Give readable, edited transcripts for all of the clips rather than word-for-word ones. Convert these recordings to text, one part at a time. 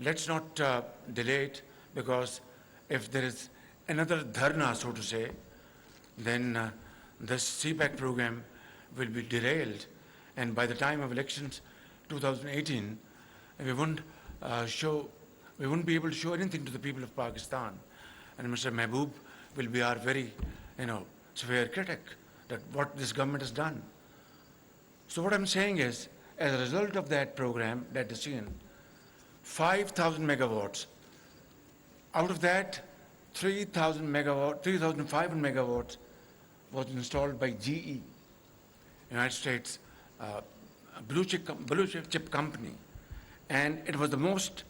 let's not delay it, because if there is another dharna, so to say, then this CPAC program will be derailed, and by the time of elections 2018, we won't we won't be able to show anything to the people of Pakistan. And Mr. Mehboob will be our very, severe critic that what this government has done. So what I'm saying is, as a result of that program, that decision, 5,000 megawatts, out of that, 3,500 megawatts was installed by GE, United States blue chip company. And it was the most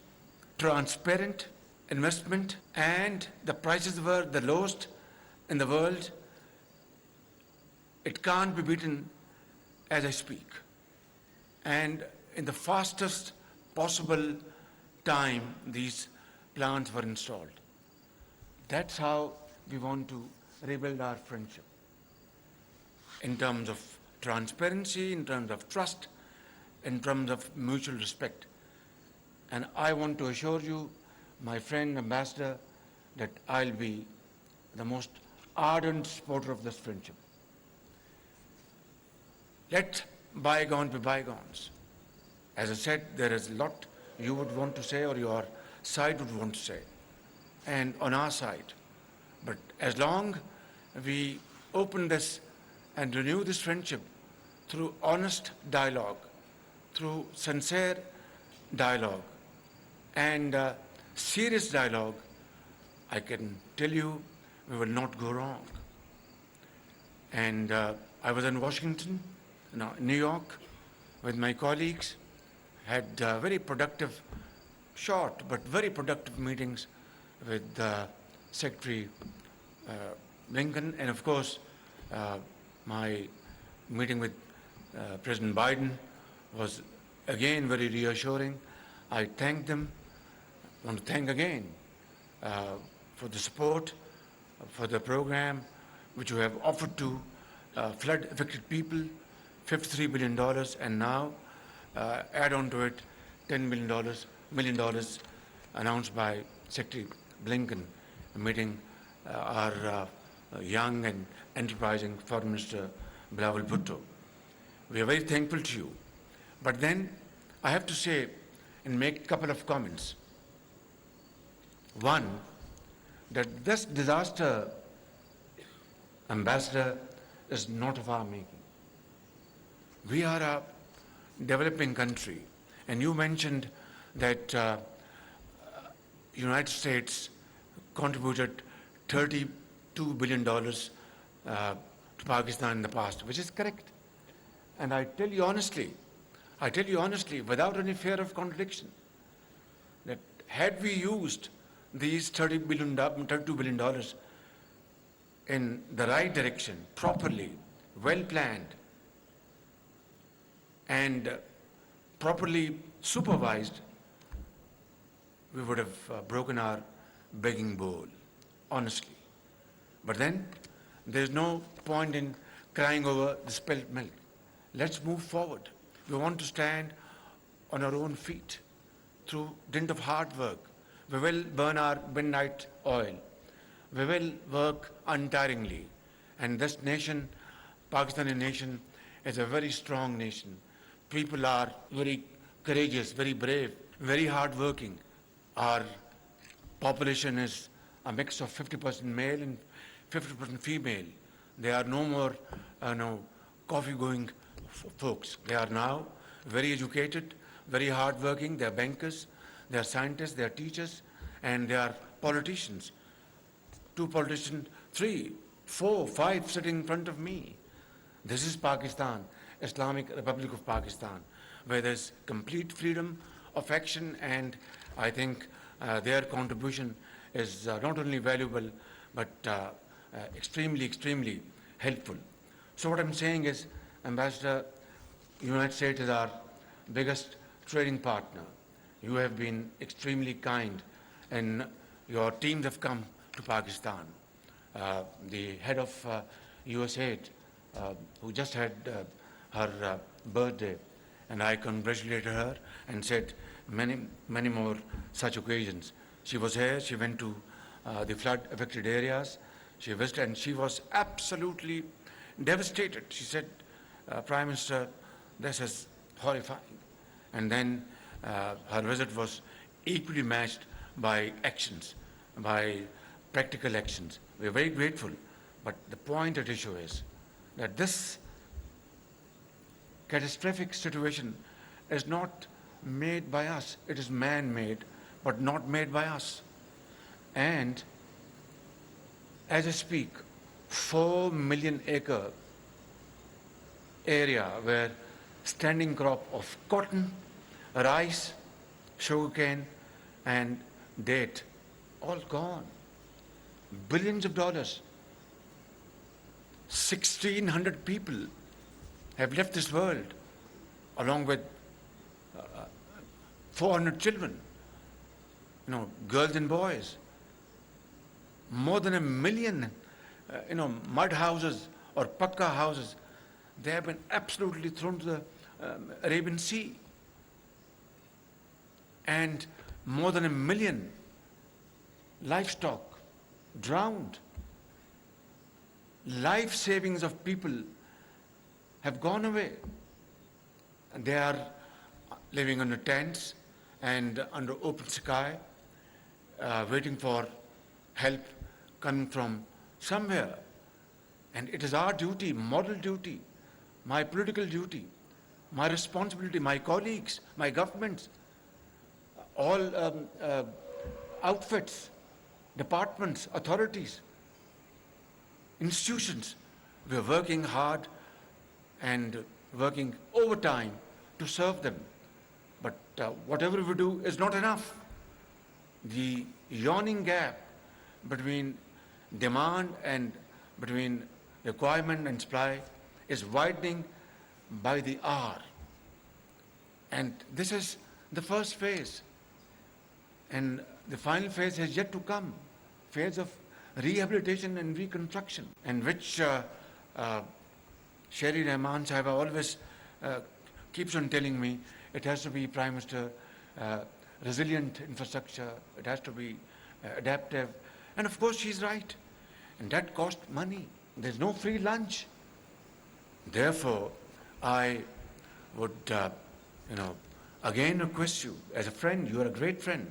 transparent investment, and the prices were the lowest in the world. It can't be beaten as I speak. And in the fastest possible time, these plants were installed. That's how we want to rebuild our friendship, in terms of transparency, in terms of trust, in terms of mutual respect. And I want to assure you, my friend Ambassador, that I'll be the most ardent supporter of this friendship. Let bygones be bygones. As I said, there is a lot you would want to say, or your side would want to say, and on our side. But as long we open this and renew this friendship through honest dialogue, through sincere dialogue, and serious dialogue, I can tell you we will not go wrong. And I was in Washington, New York, with my colleagues, had very productive, short but very productive meetings with Secretary Blinken, and of course my meeting with President Biden was again very reassuring. I thank them. I want to thank again for the support, for the program which you have offered to flood-affected people, $53 billion, and now add on to it $10 million announced by Secretary Blinken, meeting our young and enterprising Foreign Minister Bilawal Bhutto. We are very thankful to you. But then I have to say and make a couple of comments. One, that this disaster, Ambassador, is not of our making. We are a developing country, and you mentioned that United States contributed $32 billion to Pakistan in the past, which is correct. And I tell you honestly, without any fear of contradiction, that had we used these $32 billion in the right direction, properly, well planned, and properly supervised, we would have broken our begging bowl, honestly. But then there's no point in crying over the spilt milk. Let's move forward. We want to stand on our own feet through dint of hard work. We will burn our midnight oil. We will work untiringly. And this nation, Pakistani nation, is a very strong nation. People are very courageous, very brave, very hardworking. Our population is a mix of 50% male and 50% female. They are no more coffee-going folks. They are now very educated, very hardworking. They are bankers, they are scientists, they are teachers, and they are politicians. 2 politicians, 3, 4, 5 sitting in front of me. This is Pakistan, Islamic Republic of Pakistan, where there's complete freedom of action, and I think their contribution is not only valuable, but extremely, extremely helpful. So what I'm saying is, Ambassador, United States is our biggest trading partner. You have been extremely kind, and your teams have come to Pakistan. The head of USAID, who just had her birthday, and I congratulated her and said, many more such occasions. She was here, she went to the flood-affected areas, she visited, and she was absolutely devastated. She said, Prime Minister, this is horrifying. And then her visit was equally matched by actions, by practical actions. We are very grateful, but the point at issue is that this catastrophic situation is not made by us. It is man-made, but not made by us. And as I speak, 4 million acre area where standing crop of cotton, rice, sugarcane, and date, all gone. Billions of dollars. 1,600 people have left this world, along with 400 children, girls and boys. More than 1 million, mud houses or pakka houses, they have been absolutely thrown to the Arabian Sea. And more than 1 million livestock drowned. Life savings of people have gone away. And they are living under tents and under open sky, waiting for help coming from somewhere. And it is our duty, moral duty, my political duty, my responsibility, my colleagues, my governments, all outfits, departments, authorities, institutions. We are working hard and working overtime to serve them. But whatever we do is not enough. The yawning gap between demand and between requirement and supply is widening by the hour. And this is the first phase. And the final phase has yet to come, phase of rehabilitation and reconstruction, and which Sherry Rahman Sahib always keeps on telling me it has to be, Prime Minister, resilient infrastructure, it has to be adaptive. And of course she's right. And that costs money. There's no free lunch. Therefore, I would, again request you, as a friend, you are a great friend,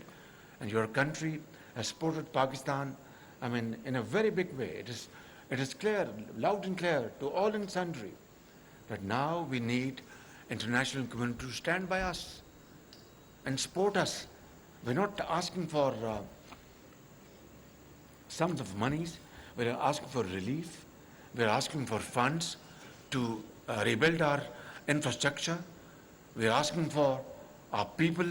and your country has supported Pakistan, in a very big way. It is clear, loud and clear to all and sundry, that now we need international community to stand by us and support us. We're not asking for sums of monies. We're asking for relief. We're asking for funds to rebuild our infrastructure. We're asking for our people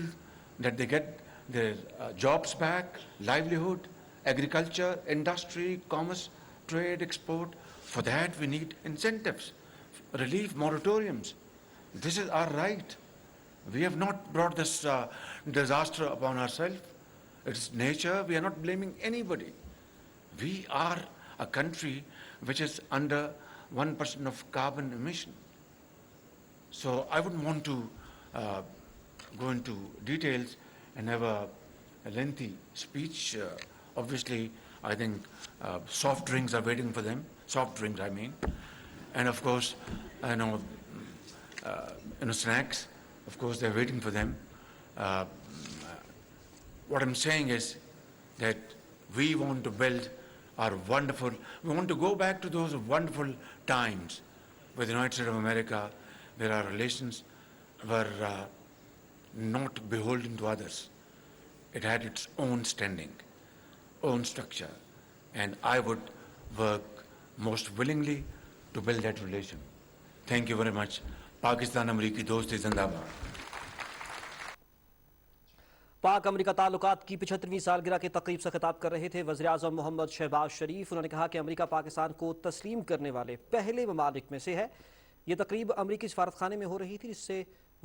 that they get their jobs back, livelihood, agriculture, industry, commerce, trade, export. For that we need incentives, relief, moratoriums. This is our right. We have not brought this disaster upon ourselves. It's nature. We are not blaming anybody. We are a country which is under 1% of carbon emission. So I wouldn't want to go into details and have a lengthy speech. Obviously, I think soft drinks are waiting for them. Soft drinks, I mean. And of course, snacks, of course, they're waiting for them. What I'm saying is that we want to build we want to go back to those wonderful times with the United States of America, where our relations were not beholden to others. It had its own standing, own structure, and I would work most willingly to build that relation. Thank you very much. Pakistan Ameriki Dosti Zindabad. पाक America ताल्लुकात की 75वीं सालगिरह की तकरीब से खिताब कर रहे थे वज़ीर-ए-आज़म मोहम्मद शहबाज शरीफ। उन्होंने कहा कि अमेरिका पाकिस्तान को तस्लीम करने वाले पहले ममालिक में से है। ये तकरीब अमेरिकी सफारतखाने में हो रही थी, जिससे